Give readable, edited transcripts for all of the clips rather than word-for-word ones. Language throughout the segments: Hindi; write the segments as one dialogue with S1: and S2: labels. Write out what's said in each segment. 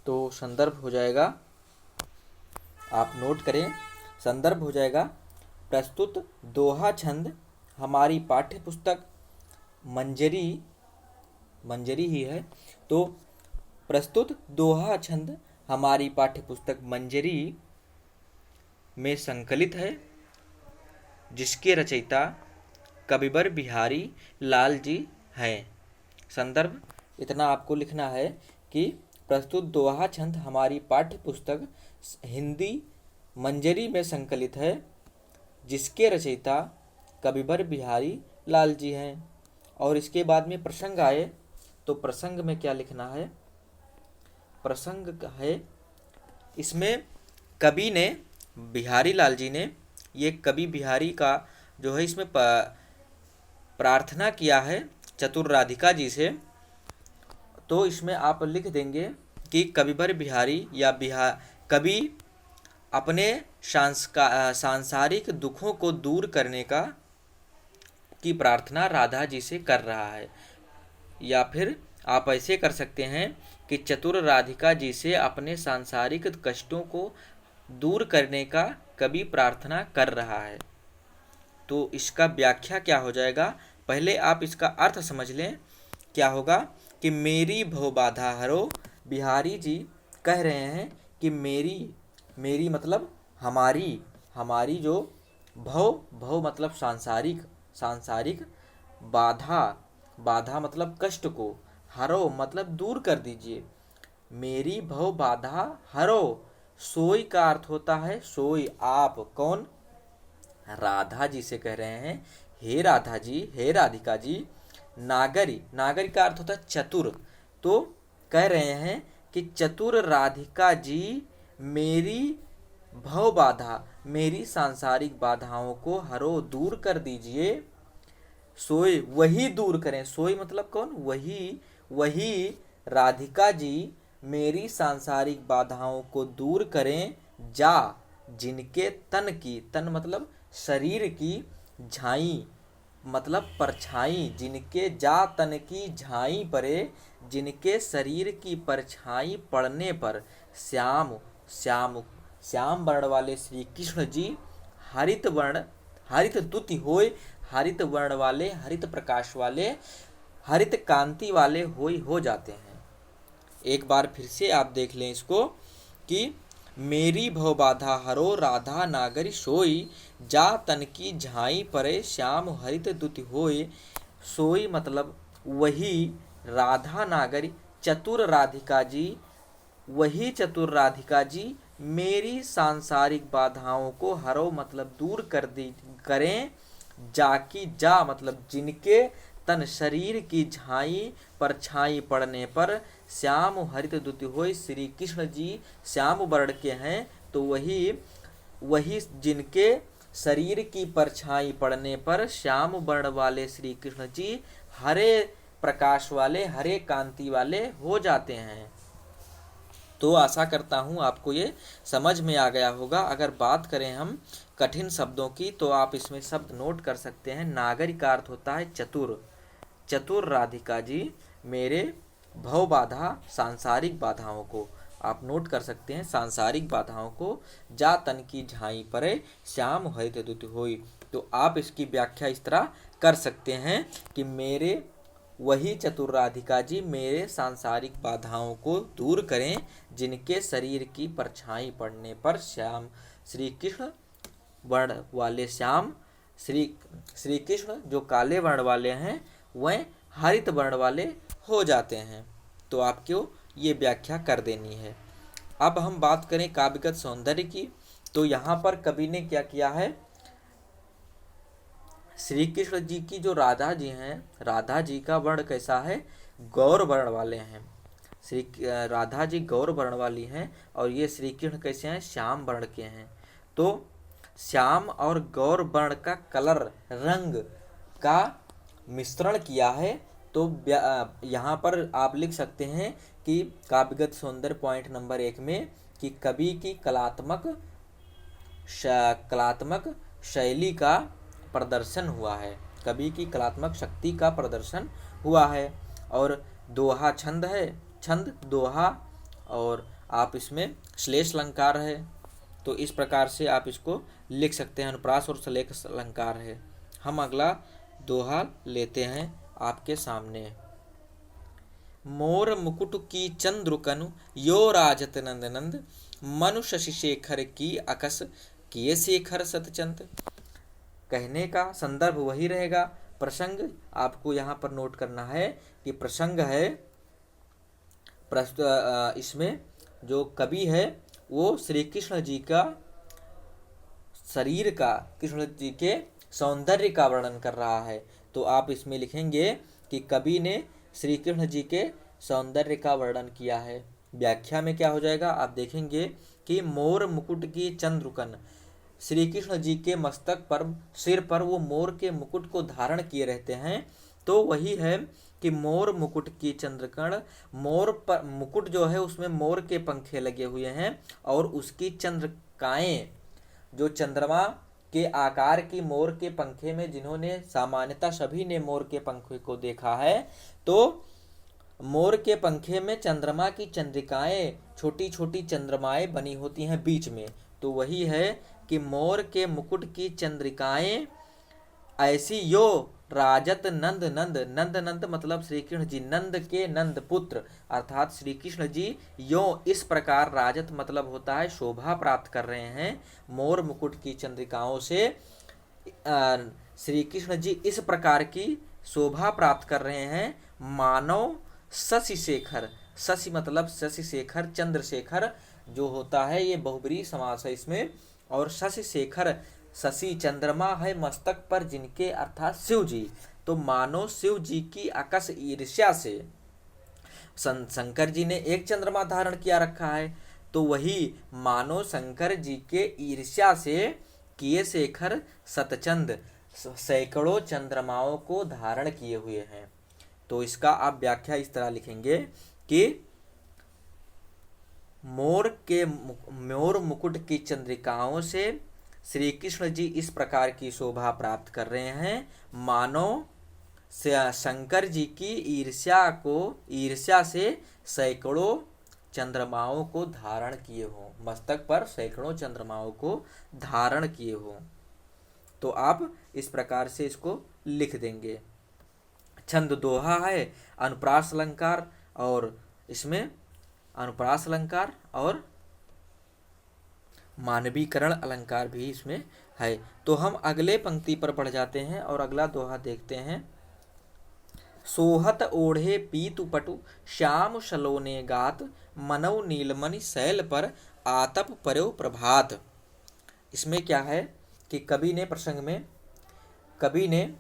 S1: तो संदर्भ हो जाएगा, आप नोट करें, संदर्भ हो जाएगा प्रस्तुत दोहा छंद हमारी पाठ्य पुस्तक मंजरी, मंजरी ही है, तो प्रस्तुत दोहा छंद हमारी पाठ्य पुस्तक मंजरी में संकलित है, जिसके रचयिता कविवर बिहारी लाल जी हैं। संदर्भ इतना आपको लिखना है कि प्रस्तुत दोहा छंद हमारी पाठ्य पुस्तक हिंदी मंजरी में संकलित है, जिसके रचयिता कविवर बिहारी लाल जी हैं। और इसके बाद में प्रसंग आए तो प्रसंग में क्या लिखना है, प्रसंग है इसमें कवि ने, बिहारी लाल जी ने, ये कवि बिहारी का जो है इसमें प्रार्थना किया है चतुर राधिका जी से। तो इसमें आप लिख देंगे कि कविवर बिहारी या कवि अपने सांसारिक दुखों को दूर करने की प्रार्थना राधा जी से कर रहा है। या फिर आप ऐसे कर सकते हैं कि चतुर राधिका जी से अपने सांसारिक कष्टों को दूर करने का कवि प्रार्थना कर रहा है। तो इसका व्याख्या क्या हो जाएगा, पहले आप इसका अर्थ समझ लें। क्या होगा कि मेरी भव बाधा हरो, बिहारी जी कह रहे हैं कि मेरी मतलब हमारी जो भव मतलब सांसारिक बाधा मतलब कष्ट को, हरो मतलब दूर कर दीजिए। मेरी भव बाधा हरो, सोई का अर्थ होता है सोई, आप कौन, राधा जी से कह रहे हैं, हे राधा जी, हे राधिका जी। नागरी का अर्थ होता है चतुर, तो कह रहे हैं कि चतुर राधिका जी मेरी भव बाधा, मेरी सांसारिक बाधाओं को हरो दूर कर दीजिए। सोई वही दूर करें, सोई मतलब कौन, वही राधिका जी मेरी सांसारिक बाधाओं को दूर करें, जा जिनके तन मतलब शरीर की, झाई मतलब परछाई, जिनके जा तन की झाई पड़े, जिनके शरीर की परछाई पड़ने पर श्याम वर्ण वाले श्री कृष्ण जी हरित द्युति होय, हरित वर्ण वाले, हरित प्रकाश वाले, हरित कांति वाले हो जाते हैं। एक बार फिर से आप देख लें इसको कि मेरी भव बाधा हरो, राधा नागरी सोई, जा तन की झाई परे, श्याम हरित द्युति होय। सोई मतलब वही राधा नागरी चतुर राधिका जी, वही चतुर राधिका जी मेरी सांसारिक बाधाओं को हरो मतलब दूर करें, जाकी जा मतलब जिनके तन शरीर की झाई पर छाई पड़ने पर श्याम हरित द्युति होय, श्री कृष्ण जी श्याम वर्ण के हैं, तो वही जिनके शरीर की परछाई पड़ने पर श्याम वर्ण वाले श्री कृष्ण जी हरे प्रकाश वाले, हरे कांति वाले हो जाते हैं। तो आशा करता हूँ आपको ये समझ में आ गया होगा। अगर बात करें हम कठिन शब्दों की तो आप इसमें शब्द नोट कर सकते हैं। नागरी का अर्थ होता है चतुर, चतुर राधिका जी मेरे भव बाधा सांसारिक बाधाओं को, आप नोट कर सकते हैं, सांसारिक बाधाओं को, जा तन की झाई परे, श्याम हरित द्युति होय। तो आप इसकी व्याख्या इस तरह कर सकते हैं कि मेरे वही चतुर राधिका जी मेरे सांसारिक बाधाओं को दूर करें, जिनके शरीर की परछाई पड़ने पर श्री कृष्ण वर्ण वाले श्री कृष्ण जो काले वर्ण वाले हैं वह हरित वर्ण वाले हो जाते हैं। तो आपको ये व्याख्या कर देनी है। अब हम बात करें काव्यगत सौंदर्य की, तो यहाँ पर कवि ने क्या किया है, श्री कृष्ण जी की जो राधा जी हैं, राधा जी का वर्ण कैसा है, गौर वर्ण वाले हैं। राधा जी गौर वर्ण वाली हैं और ये श्री कृष्ण कैसे हैं, श्याम वर्ण के हैं। तो श्याम और गौर वर्ण का कलर, रंग का मिश्रण किया है। तो यहाँ पर आप लिख सकते हैं कि काव्यगत सौंदर्य पॉइंट नंबर 1 में कि कवि की कलात्मक शैली का प्रदर्शन हुआ है, कवि की कलात्मक शक्ति का प्रदर्शन हुआ है। और दोहा छंद है, छंद दोहा और आप इसमें श्लेष अलंकार है, तो इस प्रकार से आप इसको लिख सकते हैं, अनुप्रास और श्लेष अलंकार है। हम अगला दोहा लेते हैं आपके सामने। मोर मुकुट की चंद्रुकनु यो राजत नंद नंद, मनु शशि शेखर की अकस किए शेखर सतचंद। कहने का संदर्भ वही रहेगा, प्रसंग आपको यहाँ पर नोट करना है कि प्रसंग है इसमें जो कवि है वो श्री कृष्ण जी का शरीर का, कृष्ण जी के सौंदर्य का वर्णन कर रहा है। तो आप इसमें लिखेंगे कि कवि ने श्री कृष्ण जी के सौंदर्य का वर्णन किया है। व्याख्या में क्या हो जाएगा आप देखेंगे कि मोर मुकुट की चंद्रुकन, श्री कृष्ण जी के मस्तक पर, सिर पर वो मोर के मुकुट को धारण किए रहते हैं। तो वही है कि मोर मुकुट की चंद्रकण, मोर पर मुकुट जो है उसमें मोर के पंखे लगे हुए हैं और उसकी चंद्रकाएं, जो चंद्रमा के आकार की मोर के पंखे में, जिन्होंने सामान्यतः सभी ने मोर के पंखे को देखा है, तो मोर के पंखे में चंद्रमा की चंद्रिकाएं, छोटी छोटी चंद्रमाएं बनी होती हैं बीच में। तो वही है कि मोर के मुकुट की चंद्रिकाएं ऐसी यो राजत नंद नंद, नंद नंद मतलब श्री कृष्ण जी, नंद के नंद पुत्र अर्थात श्री कृष्ण जी यो इस प्रकार, राजत मतलब होता है शोभा प्राप्त कर रहे हैं, मोर मुकुट की चंद्रिकाओं से श्री कृष्ण जी इस प्रकार की शोभा प्राप्त कर रहे हैं, मानव शशि शेखर, शशि मतलब शशि शेखर, चंद्रशेखर जो होता है ये बहुब्रीहि समास है इसमें, और शशि शेखर, शशि चंद्रमा है मस्तक पर जिनके अर्थात शिव जी। तो मानो शिव जी की अकस ईर्ष्या से, शंकर जी ने एक चंद्रमा धारण किया रखा है, तो वही मानो शंकर जी के ईर्ष्या से किए शेखर सतचंद, सैकड़ों चंद्रमाओं को धारण किए हुए हैं। तो इसका आप व्याख्या इस तरह लिखेंगे कि मोर मुकुट की चंद्रिकाओं से श्री कृष्ण जी इस प्रकार की शोभा प्राप्त कर रहे हैं, मानो शंकर जी की ईर्ष्या से सैकड़ों चंद्रमाओं को धारण किए हो, मस्तक पर सैकड़ों चंद्रमाओं को धारण किए हो। तो आप इस प्रकार से इसको लिख देंगे। छंद दोहा है, अनुप्रास अलंकार, और इसमें अनुप्रास अलंकार और मानवीकरण अलंकार भी इसमें है। तो हम अगले पंक्ति पर बढ़ जाते हैं और अगला दोहा देखते हैं। सोहत ओढ़े पीतु पटु, श्याम सलोने गात, मनौ नीलमणि शैल पर, आतप पर्यो प्रभात। इसमें क्या है कि कवि ने प्रसंग में, कवि ने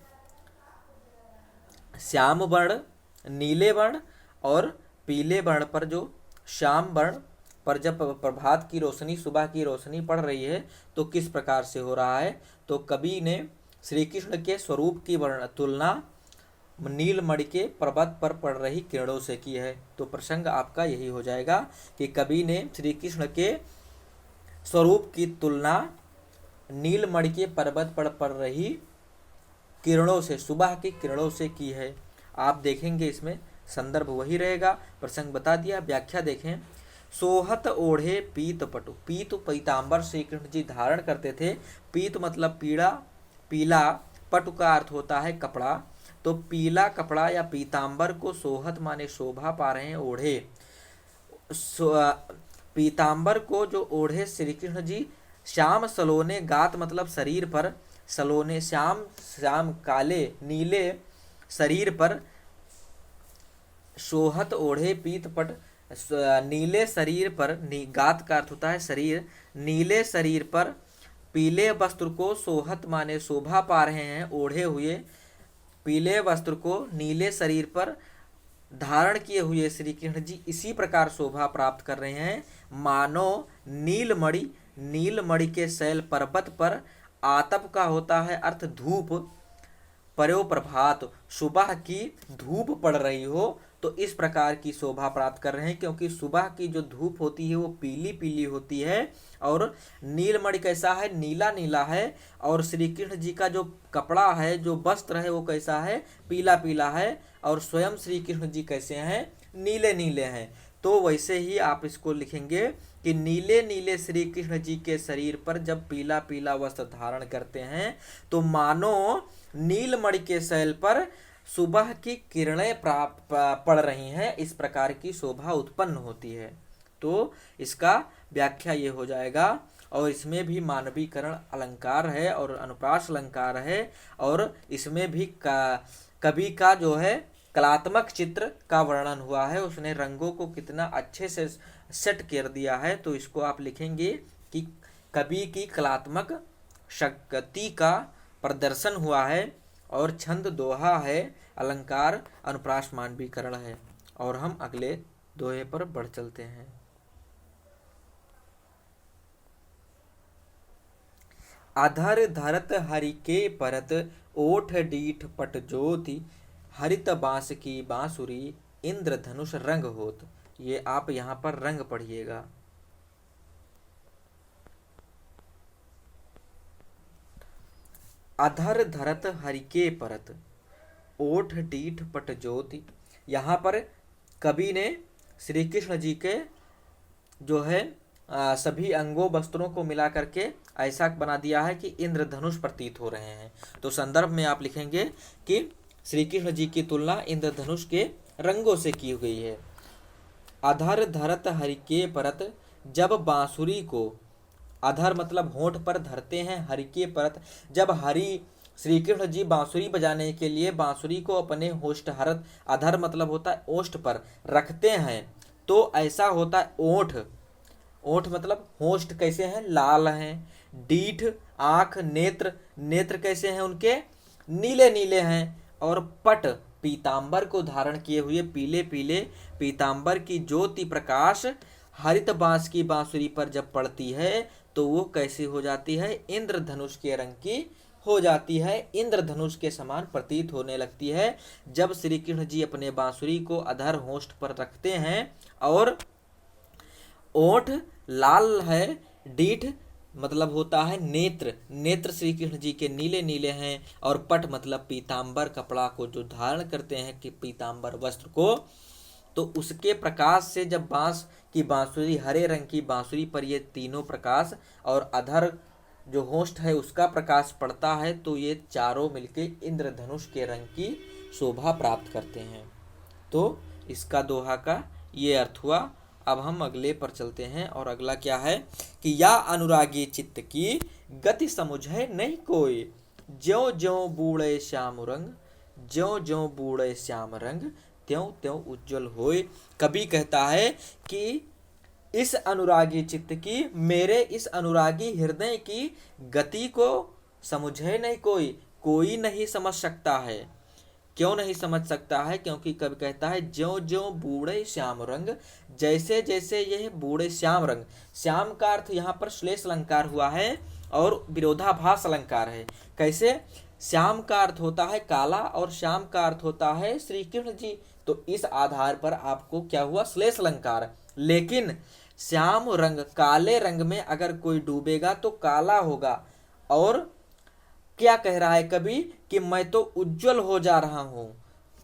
S1: श्याम वर्ण, नीले वर्ण और पीले वर्ण पर, जो श्याम वर्ण पर जब प्रभात की रोशनी, सुबह की रोशनी पड़ रही है तो किस प्रकार से हो रहा है, तो कवि ने श्री कृष्ण के स्वरूप की तुलना नीलमणि के पर्वत पर पड़ रही किरणों से की है। तो प्रसंग आपका यही हो जाएगा कि कवि ने श्री कृष्ण के स्वरूप की तुलना नीलमणि के पर्वत पर पड़ रही किरणों से, सुबह की किरणों से की है। आप देखेंगे इसमें संदर्भ वही रहेगा, प्रसंग बता दिया। व्याख्या देखें। सोहत ओढ़े पीत पटु, पीत पीतांबर श्री कृष्ण जी धारण करते थे। पीत मतलब पीला, पीला, पटु का अर्थ होता है कपड़ा। तो पीला कपड़ा या पीतांबर को सोहत माने शोभा पा रहे हैं, ओढ़े। पीतांबर को जो ओढ़े श्री कृष्ण जी, श्याम सलोने गात मतलब शरीर पर, सलोने श्याम, श्याम काले नीले शरीर पर, सोहत ओढ़े पीत पट नीले शरीर पर, गात का अर्थ होता है शरीर, नीले शरीर पर पीले वस्त्र को सोहत माने शोभा पा रहे हैं, ओढ़े हुए पीले वस्त्र को नीले शरीर पर धारण किए हुए श्री कृष्ण जी इसी प्रकार शोभा प्राप्त कर रहे हैं, मानो नीलमणि, नीलमणि के शैल पर्वत पर, आतप का होता है अर्थ धूप, पर्यो प्रभात सुबह की धूप पड़ रही हो, तो इस प्रकार की शोभा प्राप्त कर रहे हैं। क्योंकि सुबह की जो धूप होती है वो पीली पीली होती है और नीलमणि कैसा है, नीला नीला है, और श्री कृष्ण जी का जो कपड़ा है, जो वस्त्र है वो कैसा है, पीला पीला है, और स्वयं श्री कृष्ण जी कैसे हैं, नीले नीले हैं। तो वैसे ही आप इसको लिखेंगे कि नीले नीले श्री कृष्ण जी के शरीर पर जब पीला पीला वस्त्र धारण करते हैं तो मानो नीलमणि के शैल पर सुबह की किरणें पड़ रही हैं, इस प्रकार की शोभा उत्पन्न होती है। तो इसका व्याख्या ये हो जाएगा। और इसमें भी मानवीकरण अलंकार है और अनुप्रास अलंकार है, और इसमें भी कवि का जो है कलात्मक चित्र का वर्णन हुआ है, उसने रंगों को कितना अच्छे से सेट कर दिया है। तो इसको आप लिखेंगे कि कवि की कलात्मक शक्ति का प्रदर्शन हुआ है, और छंद दोहा है, अलंकार अनुप्रास मानवीकरण है। और हम अगले दोहे पर बढ़ चलते हैं। अधर धरत हरि के परत, ओठ डीठ पट ज्योति, हरित बांस की बांसुरी, इंद्रधनुष रंग होत। ये आप यहाँ पर रंग पढ़िएगा। अधर धरत हरि के परत, ओठ डीठ पट ज्योति। यहाँ पर कवि ने श्री कृष्ण जी के जो है सभी अंगों वस्त्रों को मिला करके ऐसा बना दिया है कि इंद्रधनुष प्रतीत हो रहे हैं। तो संदर्भ में आप लिखेंगे कि श्री कृष्ण जी की तुलना इंद्रधनुष के रंगों से की गई है। अधर धरत हरि के परत, जब बांसुरी को, अधर मतलब होंठ पर धरते हैं, हरि के परत, जब हरि श्री कृष्ण जी बांसुरी बजाने के लिए बांसुरी को अपने होष्ट हरत, अधर मतलब होता है ओष्ठ पर रखते हैं, तो ऐसा होता है ओठ, ओठ मतलब होष्ट कैसे हैं, लाल हैं। डीठ आंख, नेत्र, नेत्र कैसे हैं उनके, नीले नीले हैं। और पट पीतांबर को धारण किए हुए पीले पीले पीतांबर की ज्योति प्रकाश हरित बांस की बांसुरी पर जब पड़ती है तो वो कैसी हो जाती है, इंद्रधनुष के रंग की हो जाती है, इंद्रधनुष के समान प्रतीत होने लगती है। जब श्री कृष्ण जी अपने बांसुरी को अधर होष्ट पर रखते हैं और ओठ लाल है, डीठ मतलब होता है नेत्र, नेत्र श्री कृष्ण जी के नीले नीले हैं, और पट मतलब पीतांबर कपड़ा को जो धारण करते हैं कि पीतांबर वस्त्र को, तो उसके प्रकाश से जब बांस की बांसुरी, हरे रंग की बांसुरी पर ये तीनों प्रकाश और अधर जो होष्ट है उसका प्रकाश पड़ता है, तो ये चारों मिलके इंद्रधनुष के रंग की शोभा प्राप्त करते हैं। तो इसका दोहा का ये अर्थ हुआ। अब हम अगले पर चलते हैं, और अगला क्या है कि या अनुरागी चित्त की गति समुझे नहीं कोई, ज्यों ज्यों बूढ़े श्याम रंग, ज्यों ज्यों बूढ़े श्याम रंग, त्यों त्यों उज्जवल होए। कवि कहता है कि इस अनुरागी चित्त की, मेरे इस अनुरागी हृदय की गति को समझे नहीं कोई, कोई नहीं समझ सकता है। क्यों नहीं समझ सकता है, क्योंकि कवि कहता है ज्यों ज्यों बूढ़े श्याम रंग, जैसे जैसे यह बूढ़े श्याम रंग, श्याम का अर्थ यहाँ पर श्लेष अलंकार हुआ है और विरोधाभास अलंकार है। कैसे, श्याम का अर्थ होता है काला और श्याम का अर्थ होता है श्री कृष्ण जी, तो इस आधार पर आपको क्या हुआ, श्लेष अलंकार। लेकिन श्याम रंग, काले रंग में अगर कोई डूबेगा तो काला होगा, और क्या कह रहा है कवि कि मैं तो उज्जवल हो जा रहा हूं,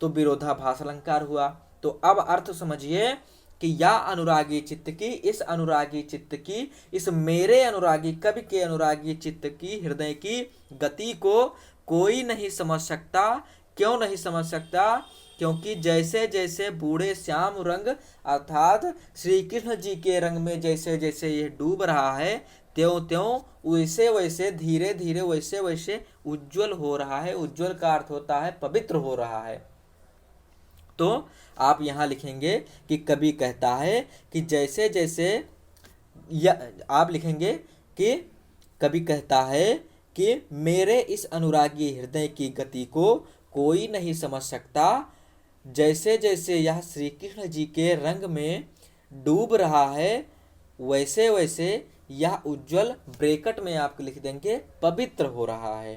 S1: तो विरोधाभास अलंकार हुआ। तो अब अर्थ समझिए कि या अनुरागी चित्त की, इस अनुरागी चित्त की, इस मेरे अनुरागी, कवि के अनुरागी चित्त की, हृदय की गति को कोई नहीं समझ सकता। क्यों नहीं समझ सकता, क्योंकि जैसे जैसे बूढ़े श्याम रंग अर्थात श्री कृष्ण जी के रंग में जैसे जैसे ये डूब रहा है, त्यों त्यों वैसे वैसे धीरे धीरे वैसे वैसे उज्जवल हो रहा है। उज्जवल का अर्थ होता है पवित्र हो रहा है। तो आप यहाँ लिखेंगे कि कवि कहता है कि जैसे जैसे, आप लिखेंगे कि कवि कहता है कि मेरे इस अनुरागी हृदय की गति को कोई नहीं समझ सकता, जैसे जैसे यह श्री कृष्ण जी के रंग में डूब रहा है वैसे वैसे यह उज्जवल, ब्रैकेट में आप लिख देंगे पवित्र हो रहा है।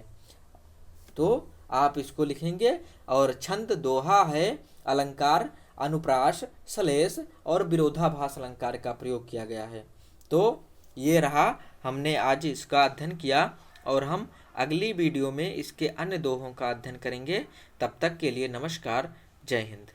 S1: तो आप इसको लिखेंगे। और छंद दोहा है, अलंकार अनुप्रास, श्लेष और विरोधाभास अलंकार का प्रयोग किया गया है। तो ये रहा, हमने आज इसका अध्ययन किया, और हम अगली वीडियो में इसके अन्य दोहों का अध्ययन करेंगे। तब तक के लिए नमस्कार, जय हिंद।